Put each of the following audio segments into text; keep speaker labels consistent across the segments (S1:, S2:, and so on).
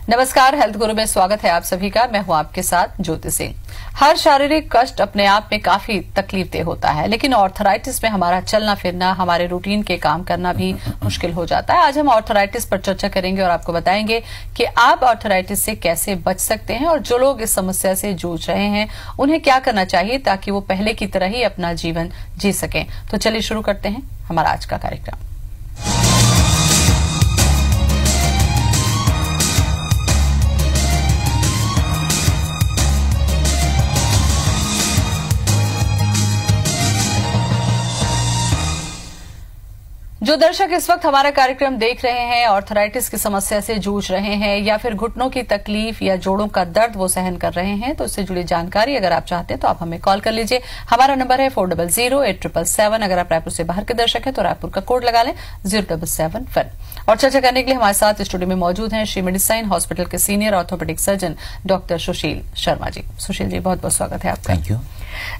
S1: नमस्कार, हेल्थ गुरु में स्वागत है आप सभी का। मैं हूं आपके साथ ज्योति सिंह। हर शारीरिक कष्ट अपने आप में काफी तकलीफदेह होता है, लेकिन ऑर्थराइटिस में हमारा चलना फिरना, हमारे रूटीन के काम करना भी मुश्किल हो जाता है। आज हम ऑर्थराइटिस पर चर्चा करेंगे और आपको बताएंगे कि आप ऑर्थराइटिस से कैसे बच सकते हैं और जो लोग इस समस्या से जूझ रहे हैं उन्हें क्या करना चाहिए ताकि वो पहले की तरह ही अपना जीवन जी सकें। तो चलिए शुरू करते हैं हमारा आज का कार्यक्रम। जो दर्शक इस वक्त हमारा कार्यक्रम देख रहे हैं, ऑर्थराइटिस की समस्या से जूझ रहे हैं या फिर घुटनों की तकलीफ या जोड़ों का दर्द वो सहन कर रहे हैं, तो इससे जुड़ी जानकारी अगर आप चाहते हैं तो आप हमें कॉल कर लीजिए। हमारा नंबर है 40087777। अगर आप रायपुर से बाहर के दर्शक हैं तो रायपुर का कोड लगा लें 077 और चर्चा करने के लिए हमारे साथ स्टूडियो में मौजूद हैं श्री मेडिसाइन हॉस्पिटल के senior orthopaedic surgeon doctor Sushil Sharma ji. Sushil ji, बहुत बहुत स्वागत है आपका।
S2: थैंक यू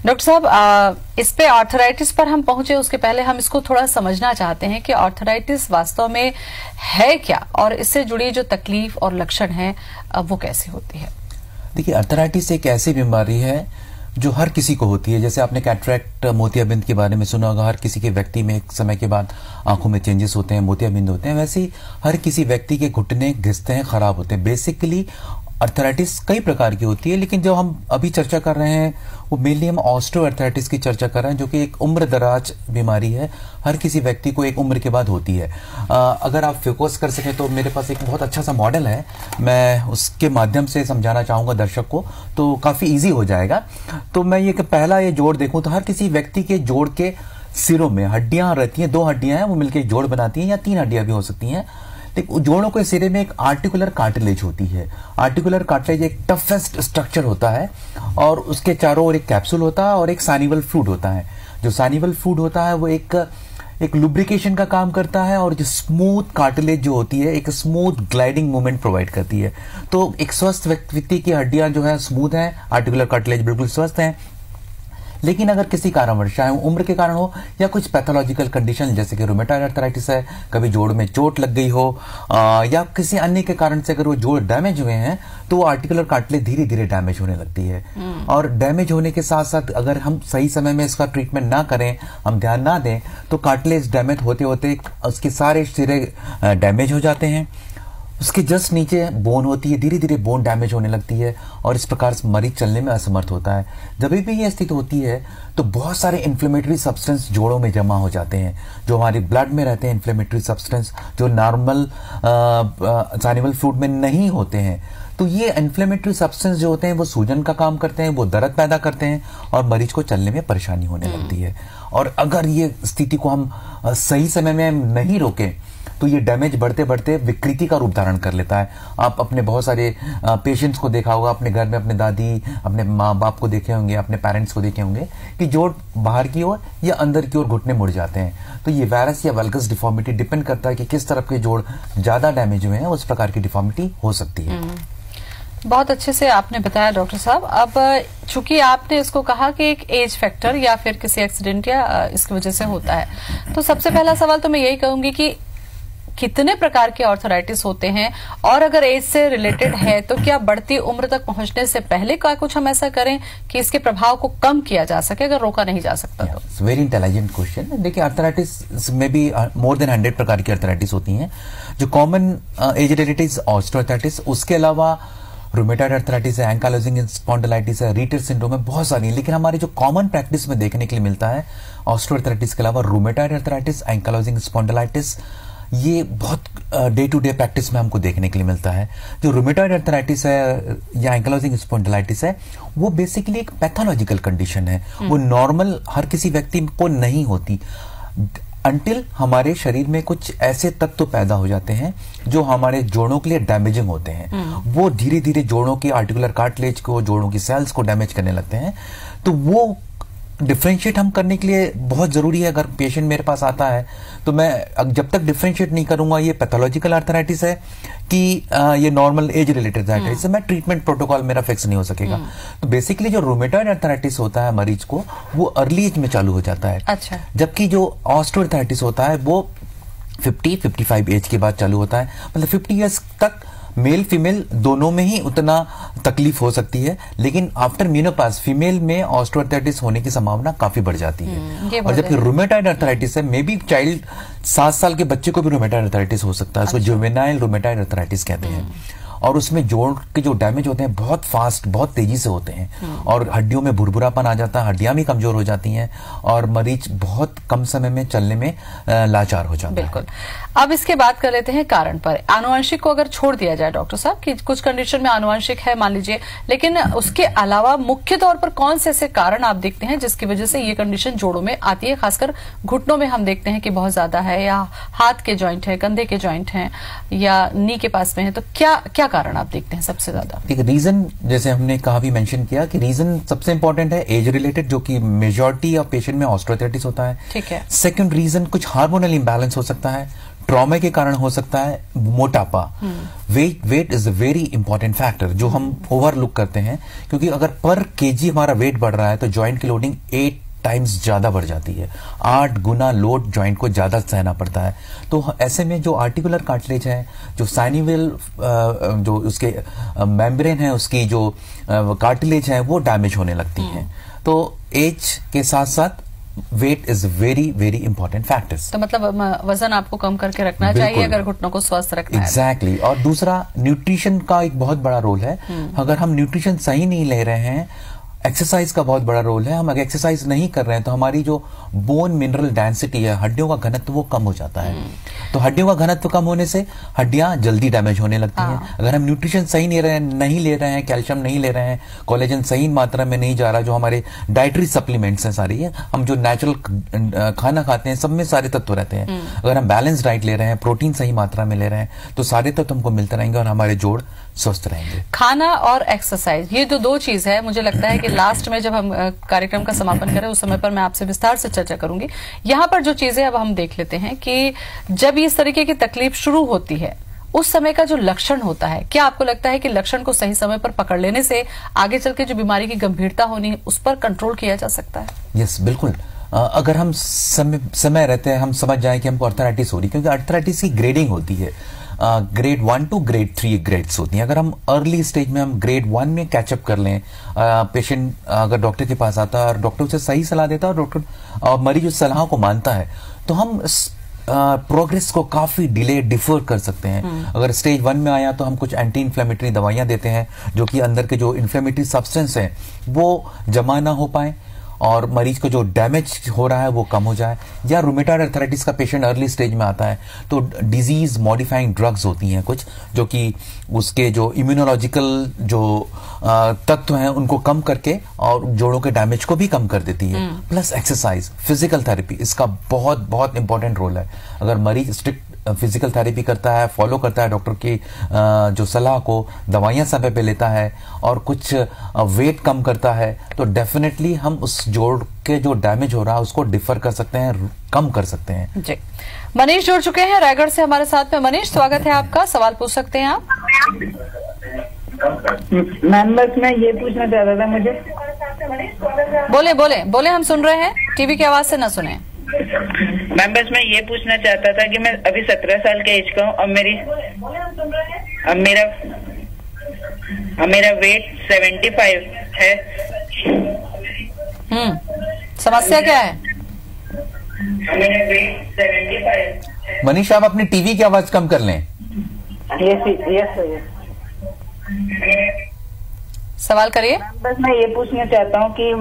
S1: डॉक्टर साहब, इस पे ऑर्थराइटिस पर हम पहुंचे उसके पहले हम इसको थोड़ा समझना चाहते हैं कि ऑर्थराइटिस वास्तव में है क्या और इससे जुड़ी जो तकलीफ और लक्षण हैं वो कैसे होती है।
S2: देखिए, ऑर्थराइटिस एक ऐसी बीमारी है जो हर किसी को होती है। जैसे आपने कैटरेक्ट मोतियाबिंद के बारे में सुना होगा, हर किसी के व्यक्ति में एक समय के बाद आंखों में चेंजेस होते हैं, मोतियाबिंद होते हैं। वैसे ही हर किसी व्यक्ति के घुटने घिसते हैं, खराब होते हैं। बेसिकली अर्थराइटिस कई प्रकार की होती है, लेकिन जो हम अभी चर्चा कर रहे हैं वो मेनली हम ऑस्टियोआर्थराइटिस की चर्चा कर रहे हैं, जो कि एक उम्र दराज बीमारी है। हर किसी व्यक्ति को एक उम्र के बाद होती है। अगर आप फोकस कर सकें तो मेरे पास एक बहुत अच्छा सा मॉडल है, मैं उसके माध्यम से समझाना चाहूंगा दर्शक को, तो काफी इजी हो जाएगा। तो मैं ये पहला ये जोड़ देखूं तो हर किसी व्यक्ति के जोड़ के सिरों में हड्डियां रहती हैं, 2 हड्डियां हैं, वो मिलकर एक जोड़ बनाती हैं, या 3 हड्डियां भी हो सकती हैं। जोड़ों के सिरे में एक आर्टिकुलर कार्टिलेज होती है। आर्टिकुलर कार्टिलेज एक टफेस्ट स्ट्रक्चर होता है और उसके चारों ओर एक कैप्सूल होता है और एक साइनिवल फ्लूइड होता है। जो साइनिवल फ्लूइड होता है वो एक लुब्रिकेशन का काम करता है और जो स्मूथ कार्टिलेज जो होती है एक स्मूथ ग्लाइडिंग मूवमेंट प्रोवाइड करती है। तो एक स्वस्थ व्यक्ति की हड्डियां जो है स्मूथ है, आर्टिकुलर कार्टिलेज बिल्कुल स्वस्थ है। लेकिन अगर किसी कारणवश, चाहे उम्र के कारण हो या कुछ पैथोलॉजिकल कंडीशन जैसे कि रूमेटॉइड अर्थराइटिस है, कभी जोड़ में चोट लग गई हो या किसी अन्य के कारण से अगर वो जोड़ डैमेज हुए हैं तो वो आर्टिकुलर कार्टिलेज धीरे धीरे डैमेज होने लगती है। और डैमेज होने के साथ साथ अगर हम सही समय में इसका ट्रीटमेंट ना करें, हम ध्यान ना दें, तो कार्टिलेज डैमेज होते होते उसके सारे सिरे डैमेज हो जाते हैं। उसके जस्ट नीचे बोन होती है, धीरे धीरे बोन डैमेज होने लगती है और इस प्रकार से मरीज चलने में असमर्थ होता है। जब भी ये स्थिति होती है तो बहुत सारे इन्फ्लेमेटरी सब्सटेंस जोड़ों में जमा हो जाते हैं, जो हमारे ब्लड में रहते हैं। इन्फ्लेमेटरी सब्सटेंस जो नॉर्मल साइनिवल फ्लूइड में नहीं होते हैं। तो ये इन्फ्लेमेटरी सब्सटेंस जो होते हैं वो सूजन का काम करते हैं, वो दर्द पैदा करते हैं और मरीज को चलने में परेशानी होने लगती है। और अगर ये स्थिति को हम सही समय में नहीं रोकें तो ये डैमेज बढ़ते बढ़ते विकृति का रूप धारण कर लेता है। आप अपने बहुत सारे पेशेंट्स को देखा होगा, अपने घर में अपने दादी, अपने माँ बाप को देखे होंगे, अपने पेरेंट्स को देखे होंगे कि जोड़ बाहर की ओर या अंदर की ओर घुटने मुड़ जाते हैं। तो ये वायरस या वल्गस डिफॉर्मिटी डिपेंड करता है कि किस तरफ के जोड़ ज्यादा डैमेज हुए हैं, उस प्रकार की डिफॉर्मिटी हो सकती है।
S1: बहुत अच्छे से आपने बताया डॉक्टर साहब। अब चूंकि आपने इसको कहा कि एक एज फैक्टर या फिर किसी एक्सीडेंट या इसकी वजह से होता है, तो सबसे पहला सवाल तो मैं यही कहूंगी कि कितने प्रकार के ऑर्थराइटिस होते हैं और अगर एज से रिलेटेड है तो क्या बढ़ती उम्र तक पहुंचने से पहले क्या कुछ हम ऐसा करें कि इसके प्रभाव को कम किया जा सके अगर रोका नहीं जा सकता तो।
S2: Very intelligent question. देखिए, अर्थराइटिस में भी मोर देन 100 प्रकार की अर्थराइटिस होती हैं। जो कॉमन एज रिलेटेड ऑस्टियोआर्थराइटिस, उसके अलावा रूमेटॉइड अर्थराइटिस है, एंकाइलोजिंग स्पॉन्डिलाइटिस है, रीटर सिंड्रोम है, बहुत सारी हैं। लेकिन हमारी जो कॉमन प्रैक्टिस में देखने के लिए मिलता है ऑस्टियोआर्थराइटिस के अलावा रूमेटॉइड अर्थराइटिस, एंकाइलोजिंग स्पॉन्डिलाइटिस, ये बहुत डे टू डे प्रैक्टिस में हमको देखने के लिए मिलता है। जो रूमेटॉइड अर्थराइटिस है या एंकाइलोजिंग स्पॉन्डिलाइटिस है, वो बेसिकली एक पैथोलॉजिकल कंडीशन है। वो नॉर्मल हर किसी व्यक्ति को नहीं होती अंटिल हमारे शरीर में कुछ ऐसे तत्व पैदा हो जाते हैं जो हमारे जोड़ों के लिए डैमेजिंग होते हैं। वो धीरे धीरे जोड़ों की आर्टिकुलर कार्टिलेज को, जोड़ों की सेल्स को डैमेज करने लगते हैं। तो वो डिफ्रेंशिएट हम करने के लिए बहुत जरूरी है। अगर पेशेंट मेरे पास आता है तो मैं जब तक डिफ्रेंशिएट नहीं करूंगा ये पैथोलॉजिकल अर्थराइटिस है कि ये नॉर्मल एज रिलेटेड अर्थराइटिस है, मैं ट्रीटमेंट प्रोटोकॉल मेरा फिक्स नहीं हो सकेगा। तो बेसिकली जो रूमेटॉइड अर्थराइटिस होता है मरीज को, वो अर्ली एज में चालू हो जाता है।
S1: अच्छा।
S2: जबकि जो ऑस्टियोआर्थराइटिस होता है वो 50-55 एज के बाद चालू होता है। मतलब 50 ईयर्स तक मेल फीमेल दोनों में ही उतना तकलीफ हो सकती है, लेकिन आफ्टर मेनोपॉज फीमेल में ऑस्टियोआर्थराइटिस होने की संभावना काफी बढ़ जाती है। और जबकि रूमेटॉइड अर्थराइटिस है, मे बी चाइल्ड 7 साल के बच्चे को भी रूमेटॉइड अर्थराइटिस हो सकता है, उसको जुवेनाइल रूमेटॉइड अर्थराइटिस कहते हैं। और उसमें जोड़ के जो डैमेज होते हैं बहुत फास्ट, बहुत तेजी से होते हैं और हड्डियों में भुरभुरापन आ जाता है, हड्डियां भी कमजोर हो जाती हैं और मरीज बहुत कम समय में चलने में लाचार हो जाता है।
S1: बिल्कुल। अब इसके बात कर लेते हैं कारण पर। आनुवंशिक को अगर छोड़ दिया जाए डॉक्टर साहब कि कुछ कंडीशन में आनुवंशिक है मान लीजिए, लेकिन उसके अलावा मुख्य तौर पर कौन से ऐसे कारण आप देखते हैं जिसकी वजह से ये कंडीशन जोड़ों में आती है? खासकर घुटनों में हम देखते हैं कि बहुत ज्यादा है, या हाथ के जॉइंट है, कंधे के जॉइंट हैं, या नी के पास में है, तो क्या क्या कारण आप देखते हैं सबसे ज्यादा?
S2: एक रीजन जैसे हमने कहा भी मेंशन किया कि रीजन सबसे इंपॉर्टेंट है एज रिलेटेड, जो कि मेजॉरिटी ऑफ पेशेंट में ऑस्टियोआर्थराइटिस होता है।
S1: ठीक है।
S2: सेकंड रीजन कुछ हार्मोनल इंबैलेंस हो सकता है, ट्रॉमा के कारण हो सकता है, मोटापा। Weight is a very important factor जो हम ओवरलुक करते हैं, क्योंकि अगर पर केजी हमारा वेट बढ़ रहा है तो जॉइंट की लोडिंग 8 टाइम्स ज्यादा बढ़ जाती है। 8 गुना लोड जॉइंट को ज्यादा सहना पड़ता है। तो ऐसे में जो आर्टिकुलर कार्टिलेज है, जो साइनिवल जो उसके मेम्ब्रेन है, उसकी जो कार्टिलेज है, वो डैमेज होने लगती है। तो एज के साथ साथ weight is very very important factors.
S1: तो मतलब वजन आपको कम करके रखना चाहिए अगर घुटनों को स्वस्थ रखना है।
S2: एग्जैक्टली। और दूसरा न्यूट्रिशन का एक बहुत बड़ा रोल है। अगर हम न्यूट्रिशन सही नहीं ले रहे हैं, एक्सरसाइज का बहुत बड़ा रोल है। हम अगर एक्सरसाइज नहीं कर रहे हैं तो हमारी जो बोन मिनरल डेंसिटी है, हड्डियों का घनत्व, वो कम हो जाता है। तो हड्डियों का घनत्व कम होने से हड्डियां जल्दी डैमेज होने लगती हैं। अगर हम न्यूट्रिशन सही नहीं ले रहे हैं, कैल्शियम नहीं ले रहे हैं, कोलेजन सही मात्रा में नहीं जा रहा, जो हमारे डाइटरी सप्लीमेंट्स हैं सारी है, हम जो नेचुरल खाना खाते हैं सब में सारे तत्व रहते हैं। अगर हम बैलेंस डाइट ले रहे हैं, प्रोटीन सही मात्रा में ले रहे हैं, तो सारे तत्व हमको मिलते रहेंगे और हमारे जोड़ स्वस्थ रहेंगे।
S1: खाना और एक्सरसाइज, ये जो 2 चीज है, मुझे लगता है कि लास्ट में जब हम कार्यक्रम का समापन करें उस समय पर मैं आपसे विस्तार से चर्चा करूंगी। यहाँ पर जो चीजें अब हम देख लेते हैं कि जब इस तरीके की तकलीफ शुरू होती है, उस समय का जो लक्षण होता है, क्या आपको लगता है कि लक्षण को सही समय पर पकड़ लेने से आगे चल के जो बीमारी की गंभीरता होनी है उस पर कंट्रोल किया जा सकता है?
S2: यस, बिल्कुल। अगर हम समय रहते हैं, हम समझ जाएं कि हमको अर्थराइटिस हो रही, क्योंकि अर्थराइटिस की ग्रेडिंग होती है। ग्रेड 1 टू ग्रेड 3 ग्रेड्स होती हैं। अगर हम अर्ली स्टेज में हम ग्रेड 1 में कैचअप कर लें, पेशेंट अगर डॉक्टर के पास आता है और डॉक्टर उसे सही सलाह देता है और डॉक्टर और मरीज उस सलाह को मानता है, तो हम प्रोग्रेस को काफी डिफर कर सकते हैं। अगर स्टेज 1 में आया तो हम कुछ एंटी इन्फ्लेमेटरी दवाइयां देते हैं जो कि अंदर के जो इन्फ्लेमेटरी सब्सटेंस है वो जमा ना हो पाए और मरीज को जो डैमेज हो रहा है वो कम हो जाए। या रूमेटॉइड अर्थराइटिस का पेशेंट अर्ली स्टेज में आता है तो डिजीज मॉडिफाइंग ड्रग्स होती हैं कुछ, जो कि उसके जो इम्यूनोलॉजिकल जो तत्व हैं उनको कम करके और जोड़ों के डैमेज को भी कम कर देती है। प्लस एक्सरसाइज, फिजिकल थेरेपी, इसका बहुत बहुत इंपॉर्टेंट रोल है। अगर मरीज स्ट्रिक्ट फिजिकल थेरेपी करता है, फॉलो करता है डॉक्टर की जो सलाह को, दवाइयां समय पे लेता है और कुछ वेट कम करता है, तो डेफिनेटली हम उस जोड़ के जो डैमेज हो रहा है उसको डिफर कर सकते हैं, कम कर सकते हैं।
S1: जी। मनीष जुड़ चुके हैं रायगढ़ से हमारे साथ में। मनीष, स्वागत है आपका, सवाल पूछ सकते हैं आप।
S3: मैम बस मैं ये पूछना चाहता था, मुझे
S1: बोले बोले बोले, हम सुन रहे हैं, टीवी की आवाज से ना सुने।
S3: मैम बस मैं ये पूछना चाहता था कि मैं अभी 17 साल के एज का हूँ और मेरा वेट 75 है।
S1: समस्या क्या है?
S3: मेरा वेट 75 है।
S2: मनीष, आप अपनी टीवी की आवाज कम कर लें।
S3: यस।
S1: सवाल करिए।
S3: बस मैं ये पूछना चाहता हूँ कि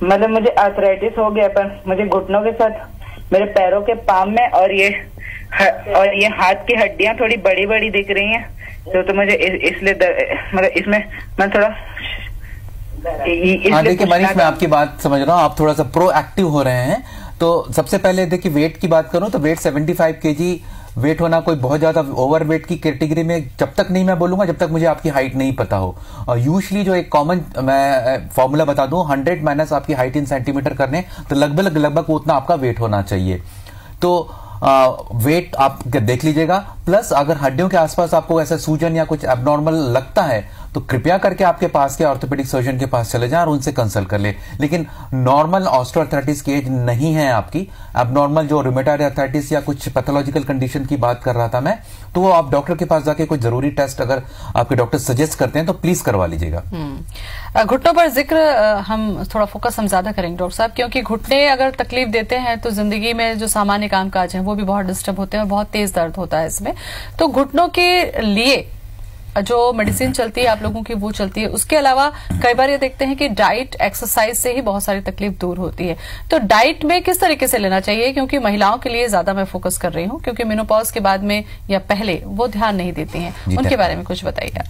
S3: मतलब मुझे आर्थराइटिस हो गया, पर मुझे घुटनों के साथ मेरे पैरों के पाम में और ये हाथ की हड्डियां थोड़ी बड़ी बड़ी दिख रही हैं, तो मुझे इसलिए मतलब इसमें मैं थोड़ा
S2: देखिए मनीष, मैं आपकी बात समझ रहा हूँ, आप थोड़ा सा प्रोएक्टिव हो रहे हैं। तो सबसे पहले देखिए वेट की बात करूं तो वेट 75 kg वेट होना कोई बहुत ज्यादा ओवर वेट की कैटेगरी में जब तक नहीं मैं बोलूंगा जब तक मुझे आपकी हाइट नहीं पता हो। और यूजुअली जो एक कॉमन मैं फॉर्मूला बता दूं, 100 माइनस आपकी हाइट इन सेंटीमीटर करने तो लगभग उतना आपका वेट होना चाहिए। तो वेट आप देख लीजिएगा। प्लस अगर हड्डियों के आसपास आपको ऐसा सूजन या कुछ एबनॉर्मल लगता है तो कृपया करके आपके पास के ऑर्थोपेडिक सर्जन के पास चले जाएं और उनसे कंसल्ट कर ले। लेकिन नॉर्मल ऑस्टियोआर्थराइटिस की एज नहीं है आपकी, एबनॉर्मल जो रूमेटॉइड आर्थराइटिस या कुछ पैथोलॉजिकल कंडीशन की बात कर रहा था मैं, तो वो आप डॉक्टर के पास जाके कोई जरूरी टेस्ट अगर आपके डॉक्टर सजेस्ट करते हैं तो प्लीज करवा लीजिएगा।
S1: घुटनों पर जिक्र हम थोड़ा फोकस हम ज्यादा करेंगे डॉक्टर साहब, क्योंकि घुटने अगर तकलीफ देते हैं तो जिंदगी में जो सामान्य कामकाज है वो भी बहुत डिस्टर्ब होते हैं और बहुत तेज दर्द होता है इसमें। तो घुटनों के लिए जो मेडिसिन चलती है आप लोगों की वो चलती है, उसके अलावा कई बार ये देखते हैं कि डाइट एक्सरसाइज से ही बहुत सारी तकलीफ दूर होती है। तो डाइट में किस तरीके से लेना चाहिए, क्योंकि महिलाओं के लिए ज्यादा मैं फोकस कर रही हूँ, क्योंकि मेनोपॉज के बाद में या पहले वो ध्यान नहीं देती हैं, उनके बारे में कुछ बताइए।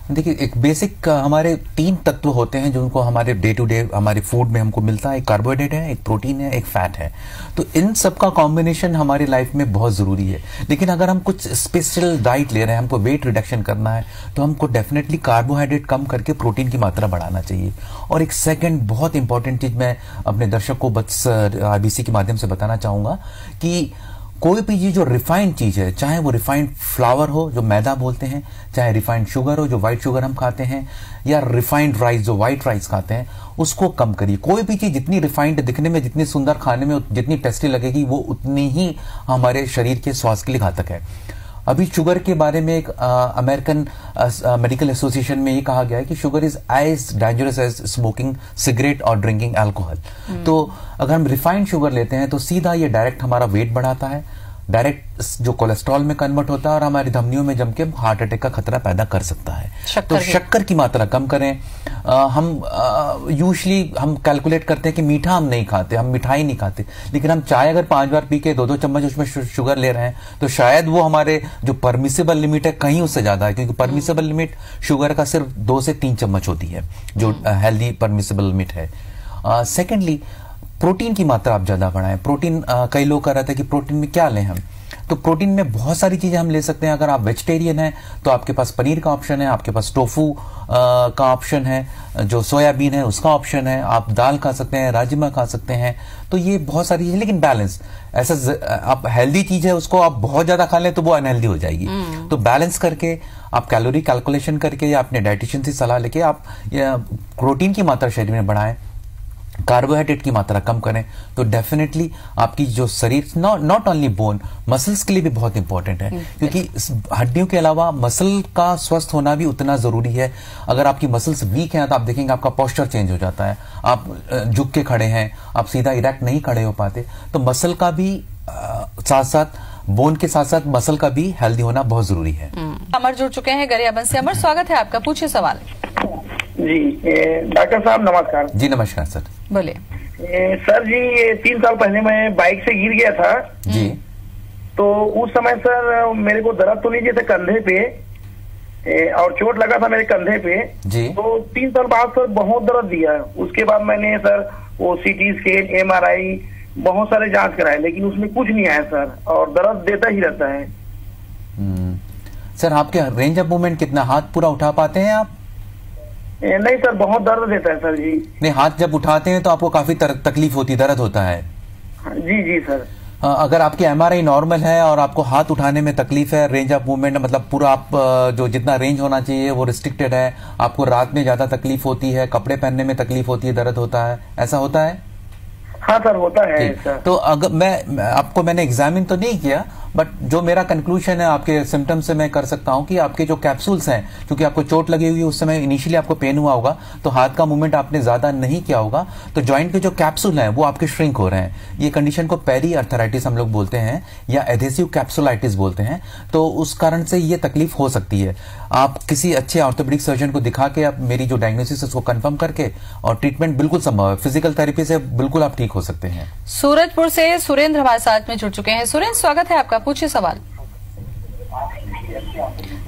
S2: देखिए, एक बेसिक हमारे 3 तत्व होते हैं जो उनको हमारे डे टू डे हमारे फूड में हमको मिलता है। एक कार्बोहाइड्रेट है, एक प्रोटीन है, एक फैट है। तो इन सब का कॉम्बिनेशन हमारी लाइफ में बहुत जरूरी है। लेकिन अगर हम कुछ स्पेशल डाइट ले रहे हैं, हमको वेट रिडक्शन करना है, तो हमको डेफिनेटली कार्बोहाइड्रेट कम करके प्रोटीन की मात्रा बढ़ाना चाहिए। और एक सेकंड बहुत इंपॉर्टेंट चीज मैं अपने दर्शक को बस आईबीसी के माध्यम से बताना चाहूंगा कि कोई भी चीज जो रिफाइंड चीज है, चाहे वो रिफाइंड फ्लावर हो जो मैदा बोलते हैं, चाहे रिफाइंड शुगर हो जो व्हाइट शुगर हम खाते हैं, या रिफाइंड राइस जो व्हाइट राइस खाते हैं, उसको कम करिए। कोई भी चीज जितनी रिफाइंड दिखने में, जितनी सुंदर खाने में, जितनी टेस्टी लगेगी, वो उतनी ही हमारे शरीर के स्वास्थ्य के लिए घातक है। अभी शुगर के बारे में एक अमेरिकन मेडिकल एसोसिएशन में ये कहा गया है कि sugar is as dangerous as smoking cigarette और ड्रिंकिंग अल्कोहल। तो अगर हम रिफाइंड शुगर लेते हैं तो सीधा ये डायरेक्ट हमारा वेट बढ़ाता है, डायरेक्ट जो कोलेस्ट्रॉल में कन्वर्ट होता है और हमारी धमनियों में जम के हार्ट अटैक का खतरा पैदा कर सकता है। तो शक्कर की मात्रा कम करें। हम यूजुअली हम कैलकुलेट करते हैं कि मीठा हम नहीं खाते, हम मिठाई नहीं खाते, लेकिन हम चाय अगर 5 बार पी के 2-2 चम्मच उसमें शुगर ले रहे हैं तो शायद वो हमारे जो परमिसेबल लिमिट है कहीं उससे ज्यादा है, क्योंकि परमिसेबल लिमिट शुगर का सिर्फ 2 से 3 चम्मच होती है जो हेल्दी परमिसेबल लिमिट है। सेकेंडली, प्रोटीन की मात्रा आप ज्यादा बढ़ाएं। प्रोटीन कई लोग कह रहे थे कि प्रोटीन में क्या लें हम, तो प्रोटीन में बहुत सारी चीजें हम ले सकते हैं। अगर आप वेजिटेरियन हैं तो आपके पास पनीर का ऑप्शन है, आपके पास टोफू का ऑप्शन है, जो सोयाबीन है उसका ऑप्शन है, आप दाल खा सकते हैं, राजमा खा सकते हैं। तो ये बहुत सारी चीजें, लेकिन बैलेंस। ऐसा आप हेल्दी चीज है उसको आप बहुत ज्यादा खा लें तो वो अनहेल्दी हो जाएगी। तो बैलेंस करके आप कैलोरी कैलकुलेशन करके या अपने डाइटिशियन से सलाह लेके आप प्रोटीन की मात्रा शरीर में बढ़ाएं, कार्बोहाइड्रेट की मात्रा कम करें, तो डेफिनेटली आपकी जो शरीर नॉट ओनली बोन, मसल्स के लिए भी बहुत इंपॉर्टेंट है, क्योंकि हड्डियों के अलावा मसल का स्वस्थ होना भी उतना जरूरी है। अगर आपकी मसल्स वीक हैं तो आप देखेंगे आपका पोस्चर चेंज हो जाता है, आप झुक के खड़े हैं, आप सीधा इरेक्ट नहीं खड़े हो पाते। तो मसल का भी साथ साथ, बोन के साथ साथ मसल का भी हेल्दी होना बहुत जरूरी है।
S1: अमर जुड़ चुके हैं गरियाबंद से। अमर, स्वागत है आपका, पूछिए सवाल।
S4: जी डॉक्टर साहब नमस्कार।
S2: जी नमस्कार सर,
S4: बोलिए। सर जी, 3 साल पहले मैं बाइक से गिर गया था
S2: जी।
S4: तो उस समय सर मेरे को दर्द तो लीजिए थे कंधे पे और चोट लगा था मेरे कंधे पे
S2: जी।
S4: तो 3 साल बाद सर बहुत दर्द दिया। उसके बाद मैंने सर वो सीटी स्कैन, MRI बहुत सारे जांच कराए, लेकिन उसमें कुछ नहीं आया सर, और दर्द देता ही रहता है।
S2: सर आपके रेंज ऑफ मूवमेंट कितना, हाथ पूरा उठा पाते हैं आप?
S4: नहीं सर, बहुत दर्द देता है सर जी।
S2: नहीं, हाथ जब उठाते हैं तो आपको काफी तकलीफ होती, दर्द होता है?
S4: जी जी सर।
S2: अगर आपकी MRI नॉर्मल है और आपको हाथ उठाने में तकलीफ है, रेंज ऑफ मूवमेंट मतलब पूरा आप जो जितना रेंज होना चाहिए वो रिस्ट्रिक्टेड है, आपको रात में ज्यादा तकलीफ होती है, कपड़े पहनने में तकलीफ होती है, दर्द होता है, ऐसा होता है?
S4: हाँ सर, होता है सर।
S2: तो अगर मैंने एग्जामिन तो नहीं किया, बट जो मेरा कंक्लूजन है आपके सिम्टम से मैं कर सकता हूं कि आपके जो कैप्सूल्स हैं, क्योंकि आपको चोट लगी हुई है उस समय इनिशियली आपको पेन हुआ होगा तो हाथ का मूवमेंट आपने ज्यादा नहीं किया होगा, तो जॉइंट के जो कैप्सूल हैं वो आपके श्रिंक हो रहे हैं। ये कंडीशन को पेरी अर्थराइटिस हम लोग बोलते हैं या एडहेसिव कैप्सुलाइटिस बोलते हैं। तो उस कारण से ये तकलीफ हो सकती है। आप किसी अच्छे ऑर्थोपेडिक सर्जन को दिखा के आप मेरी जो डायग्नोसिस है उसको कंफर्म करके, और ट्रीटमेंट बिल्कुल संभव है, फिजिकल थेरेपी से बिल्कुल आप ठीक हो सकते हैं।
S1: सूरजपुर से सुरेंद्र हमारे साथ में जुड़ चुके हैं। सुरेंद्र, स्वागत है आपका, पूछिए सवाल।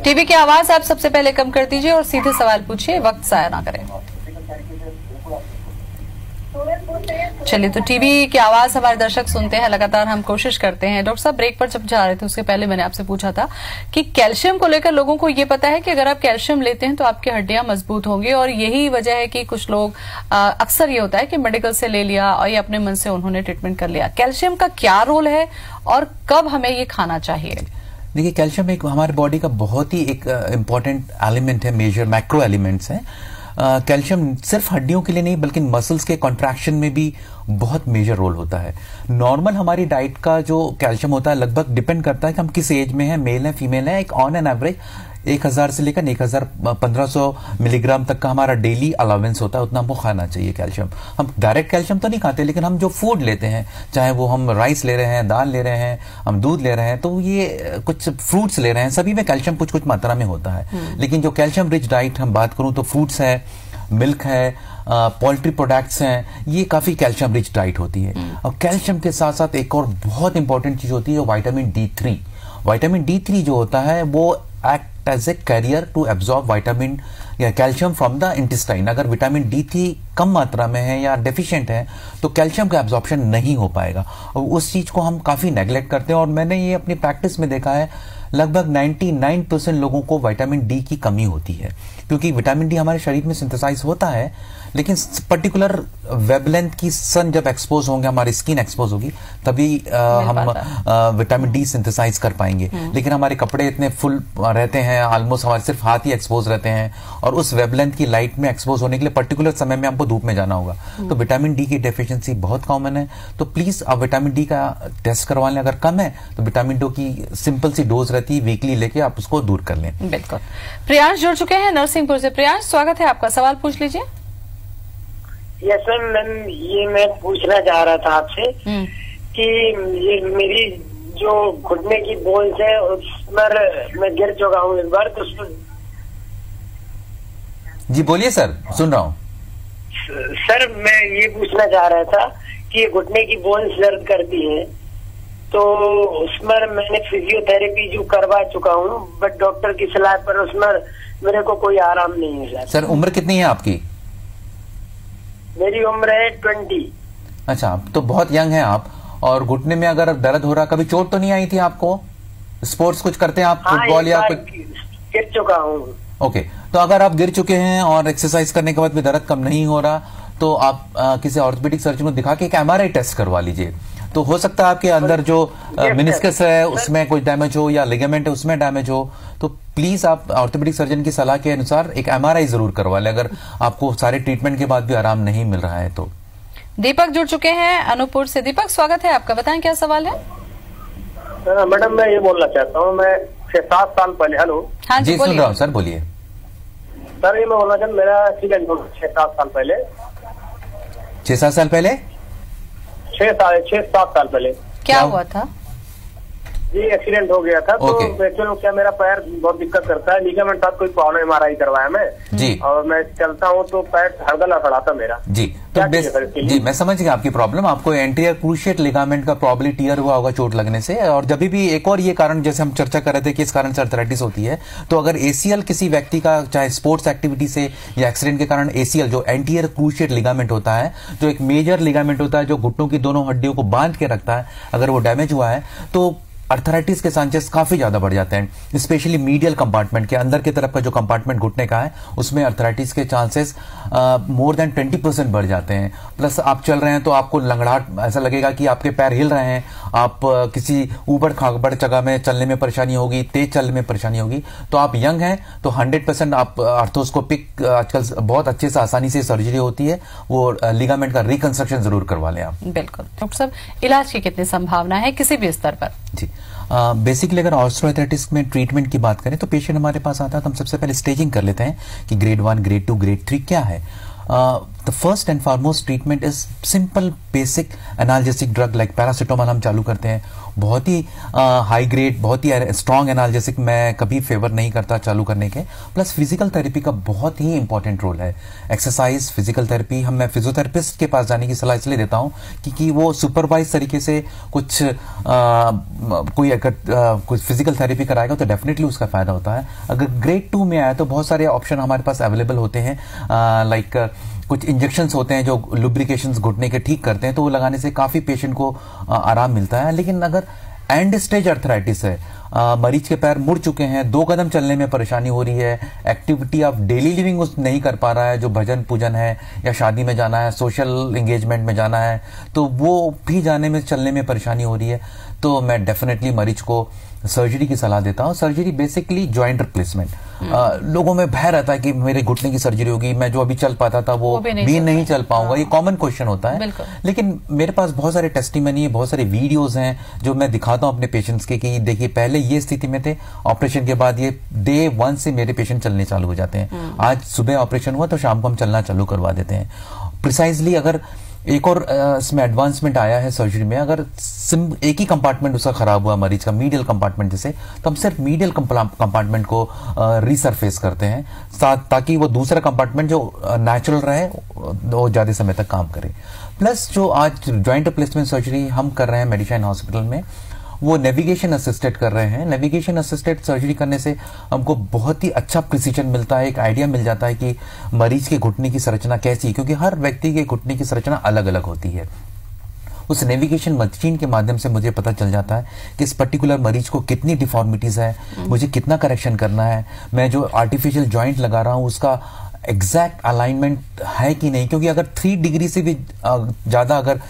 S1: टीवी की आवाज आप सबसे पहले कम कर दीजिए और सीधे सवाल पूछिए, वक्त जाया ना करें। चलिए, तो टीवी की आवाज हमारे दर्शक सुनते हैं, लगातार हम कोशिश करते हैं। डॉक्टर साहब, ब्रेक पर जब जा रहे थे उसके पहले मैंने आपसे पूछा था कि कैल्शियम को लेकर लोगों को ये पता है कि अगर आप कैल्शियम लेते हैं तो आपकी हड्डियां मजबूत होंगी, और यही वजह है कि कुछ लोग अक्सर ये होता है कि मेडिकल से ले लिया और ये अपने मन से उन्होंने ट्रीटमेंट कर लिया। कैल्शियम का क्या रोल है और कब हमें ये खाना चाहिए?
S2: देखिए, कैल्शियम एक हमारे बॉडी का बहुत ही एक इम्पॉर्टेंट एलिमेंट है, मेजर मैक्रो एलिमेंट्स हैं। कैल्शियम सिर्फ हड्डियों के लिए नहीं बल्कि मसल्स के कॉन्ट्रैक्शन में भी बहुत मेजर रोल होता है। नॉर्मल हमारी डाइट का जो कैल्शियम होता है लगभग डिपेंड करता है कि हम किस एज में हैं, मेल है फीमेल है। एक ऑन एन एवरेज 1000 से लेकर 1500 मिलीग्राम तक का हमारा डेली अलावेंस होता है, उतना हमको खाना चाहिए कैल्शियम। हम डायरेक्ट कैल्शियम तो नहीं खाते, लेकिन हम जो फूड लेते हैं, चाहे वो हम राइस ले रहे हैं, दाल ले रहे हैं, हम दूध ले रहे हैं, तो ये कुछ फ्रूट्स ले रहे हैं, सभी में कैल्शियम कुछ कुछ मात्रा में होता है। लेकिन जो कैल्शियम रिच डाइट हम बात करूं तो फ्रूट्स है, मिल्क है, पोल्ट्री प्रोडक्ट्स हैं, ये काफी कैल्शियम रिच डाइट होती है। और कैल्शियम के साथ साथ एक और बहुत इंपॉर्टेंट चीज होती है विटामिन D3। विटामिन D3 जो होता है वो act as a carrier to absorb vitamin या कैल्शियम फ्रॉम द इंटेस्टाइन। अगर विटामिन D3 कम मात्रा में है या डेफिशिएंट है तो कैल्शियम का एब्जॉर्प्शन नहीं हो पाएगा, और उस चीज को हम काफी नेग्लेक्ट करते हैं। और मैंने ये अपनी प्रैक्टिस में देखा है, लगभग 99% लोगों को विटामिन डी की कमी होती है, क्योंकि विटामिन डी हमारे शरीर में सिंथेसाइज होता है, लेकिन पर्टिकुलर वेवलेंथ की सन जब एक्सपोज होंगे, हमारी स्किन एक्सपोज होगी, तभी हम विटामिन डी सिंथेसाइज कर पाएंगे। लेकिन हमारे कपड़े इतने फुल रहते हैं, ऑलमोस्ट हमारे सिर्फ हाथ ही एक्सपोज रहते हैं, और उस वेवलेंथ की लाइट में एक्सपोज होने के लिए पर्टिकुलर समय में हमको धूप में जाना होगा। तो विटामिन डी की डेफिशिएंसी बहुत कॉमन है। तो प्लीज आप विटामिन डी का टेस्ट करवा लें, अगर कम है तो विटामिन डी की सिंपल सी डोज रहती है, वीकली लेके आप उसको दूर कर लें।
S1: बिल्कुल। प्रियांश जुड़ चुके हैं नरसिंहपुर से। प्रियांश, स्वागत है आपका, सवाल पूछ लीजिए।
S5: यस मैम, ये मैं पूछना चाह रहा था आपसे कि ये मेरी जो घुटने की बोन्स है उस पर मैं गिर चुका हूँ एक बार, तो
S2: जी बोलिए सर, सुन रहा हूँ।
S5: सर मैं ये पूछना चाह रहा था कि ये घुटने की बोन्स दर्द करती है, तो उसमें मैंने फिजियोथेरेपी जो करवा चुका हूँ, बट डॉक्टर की सलाह पर उसमें मेरे को कोई आराम नहीं है।
S2: सर उम्र कितनी है आपकी?
S5: मेरी उम्र है 20।
S2: अच्छा, तो बहुत यंग है आप। और घुटने में अगर दर्द हो रहा, कभी चोट तो नहीं आई थी आपको? स्पोर्ट्स कुछ करते हैं आप?
S5: हाँ,
S2: फुटबॉल या कुछ?
S5: गिर चुका हूँ।
S2: ओके, तो अगर आप गिर चुके हैं और एक्सरसाइज करने के बाद भी दर्द कम नहीं हो रहा, तो आप किसी ऑर्थोपेडिक सर्जन को दिखा के एक MRI टेस्ट करवा लीजिए। तो हो सकता है आपके अंदर जो मेनिस्कस है उसमें कुछ डैमेज हो, या लिगामेंट है उसमें डैमेज हो। तो प्लीज आप ऑर्थोपेडिक सर्जन की सलाह के अनुसार एक MRI जरूर करवा लें, अगर आपको सारे ट्रीटमेंट के बाद भी आराम नहीं मिल रहा है तो।
S1: दीपक जुड़ चुके हैं अनूपपुर से। दीपक, स्वागत है आपका, बताएं क्या सवाल है?
S4: मैडम मैं ये बोलना चाहता हूँ, मैं 6-7 साल पहले, हेलो
S1: हाँ
S2: जी सुन रहा हूँ सर, बोलिए।
S4: सर ये मैं बोलना चाहता हूँ, मेरा एक्सीडेंट हो 6-7 साल पहले।
S2: 6-7 साल पहले?
S4: 6-7 साल पहले।
S1: क्या हुआ था?
S4: जी एक्सीडेंट हो गया था। तो एक्चुअली क्या मेरा पैर बहुत दिक्कत करता है, लिगामेंट साथ कोई प्रॉब्लम MRI करवाया मैं
S2: जी, और
S4: मैं चलता हूँ तो पैर धड़कना पड़ा था मेरा
S2: जी। तो जी मैं समझ गया आपकी प्रॉब्लम। आपको एंटीरियर क्रूशिएट लिगामेंट का प्रॉब्लम टियर हुआ होगा चोट लगने से। और जब भी एक और ये कारण, जैसे हम चर्चा कर रहे थे कि इस कारण से अर्थराइटिस होती है, तो अगर ACL किसी व्यक्ति का चाहे स्पोर्ट्स एक्टिविटी से या एक्सीडेंट के कारण ACL जो एंटीरियर क्रूशिएट लिगामेंट होता है, जो एक मेजर लिगामेंट होता है जो घुटनों की दोनों हड्डियों को बांध के रखता है, अगर वो डैमेज हुआ है तो अर्थराइटिस के चांसेस काफी ज्यादा बढ़ जाते हैं। स्पेशली मीडियल कंपार्टमेंट के अंदर की तरफ का जो कंपार्टमेंट घुटने का है, उसमें अर्थराइटिस के चांसेस मोर देन 20% बढ़ जाते हैं। प्लस आप चल रहे हैं तो आपको लंगड़ाहट, ऐसा लगेगा कि आपके पैर हिल रहे हैं, आप किसी ऊबड़ खाबड़ जगह में चलने में परेशानी होगी, तेज चलने में परेशानी होगी। तो आप यंग हैं तो 100% आप आर्थोस्कोपिक आजकल बहुत अच्छे से आसानी से सर्जरी होती है, वो लिगामेंट का रिकंस्ट्रक्शन जरूर करवा लें आप।
S1: बिल्कुल। डॉक्टर साहब, इलाज की कितनी संभावना है किसी भी स्तर पर?
S2: जी बेसिकली अगर ऑस्टियोआर्थराइटिस में ट्रीटमेंट की बात करें तो पेशेंट हमारे पास आता है तो हम सबसे पहले स्टेजिंग कर लेते हैं कि ग्रेड 1, ग्रेड 2, ग्रेड 3 क्या है। The first and foremost treatment is simple basic analgesic drug like paracetamol हम चालू करते हैं। बहुत ही हाई ग्रेड, बहुत ही स्ट्रॉन्ग एनाल्जेसिक मैं कभी फेवर नहीं करता चालू करने के। प्लस फिजिकल थेरेपी का बहुत ही इंपॉर्टेंट रोल है। एक्सरसाइज, फिजिकल थेरेपी मैं फिजियोथेरेपिस्ट के पास जाने की सलाह इसलिए देता हूं क्योंकि वो सुपरवाइज तरीके से कुछ कोई अगर कुछ फिजिकल थेरेपी कराएगा तो डेफिनेटली उसका फायदा होता है। अगर ग्रेड 2 में आया तो बहुत सारे ऑप्शन हमारे पास अवेलेबल होते हैं, लाइक कुछ इंजेक्शंस होते हैं जो लुब्रिकेशंस घुटने के ठीक करते हैं, तो वो लगाने से काफी पेशेंट को आराम मिलता है। लेकिन अगर एंड स्टेज अर्थराइटिस है, मरीज के पैर मुड़ चुके हैं, 2 कदम चलने में परेशानी हो रही है, एक्टिविटी ऑफ डेली लिविंग नहीं कर पा रहा है, जो भजन पूजन है या शादी में जाना है, सोशल एंगेजमेंट में जाना है, तो वो भी जाने में चलने में परेशानी हो रही है, तो मैं डेफिनेटली मरीज को सर्जरी की सलाह देता हूँ। Surgery basically joint replacement. लोगों में भय रहता है कि मेरे घुटने की सर्जरी होगी, मैं जो अभी चल पाता था वो भी नहीं चल पाऊंगा। ये कॉमन क्वेश्चन होता है, लेकिन मेरे पास बहुत सारे टेस्टिमनी है, बहुत सारे वीडियोस हैं जो मैं दिखाता हूँ अपने पेशेंट्स के कि देखिए पहले ये स्थिति में थे, ऑपरेशन के बाद ये डे 1 से मेरे पेशेंट चलने चालू हो जाते हैं। आज सुबह ऑपरेशन हुआ तो शाम को हम चलना चालू करवा देते हैं। प्रिसाइजली अगर एक और इसमें एडवांसमेंट आया है सर्जरी में, अगर एक ही कंपार्टमेंट उसका खराब हुआ मरीज का, मीडियल कंपार्टमेंट जैसे, तो हम सिर्फ मीडियल कंपार्टमेंट को रीसरफेस करते हैं ताकि वो दूसरा कंपार्टमेंट जो नेचुरल रहे वो ज्यादा समय तक काम करे। प्लस जो आज जॉइंट रिप्लेसमेंट सर्जरी हम कर रहे हैं मेडिशाइन हॉस्पिटल में, वो नेविगेशन असिस्टेड कर रहे हैं। नेविगेशन असिस्टेड सर्जरी करने से हमको बहुत ही अच्छा प्रिसीजन मिलता है, एक आइडिया मिल जाता है कि मरीज के घुटने की संरचना कैसी है, क्योंकि हर व्यक्ति के घुटने की संरचना अलग अलग होती है। उस नेविगेशन मशीन के माध्यम से मुझे पता चल जाता है कि इस पर्टिकुलर मरीज को कितनी डिफॉर्मिटीज है, मुझे कितना करेक्शन करना है, मैं जो आर्टिफिशियल जॉइंट लगा रहा हूं उसका एग्जैक्ट अलाइनमेंट है कि नहीं, क्योंकि अगर 3 डिग्री से भी ज्यादा अगर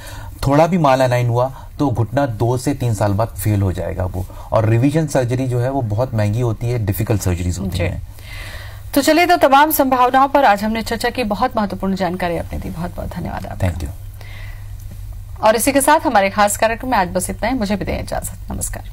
S2: थोड़ा भी माल अलाइन हुआ तो घुटना 2 से 3 साल बाद फेल हो जाएगा वो। और रिवीजन सर्जरी जो है वो बहुत महंगी होती है, डिफिकल्ट सर्जरीज होती है।
S1: तो चलिए, तो तमाम संभावनाओं पर आज हमने चर्चा की, बहुत महत्वपूर्ण जानकारी आपने दी, बहुत बहुत धन्यवाद आपका।
S2: Thank you.
S1: और इसी के साथ हमारे खास कार्यक्रम में आज बस इतना ही। मुझे भी दें इजाजत। नमस्कार।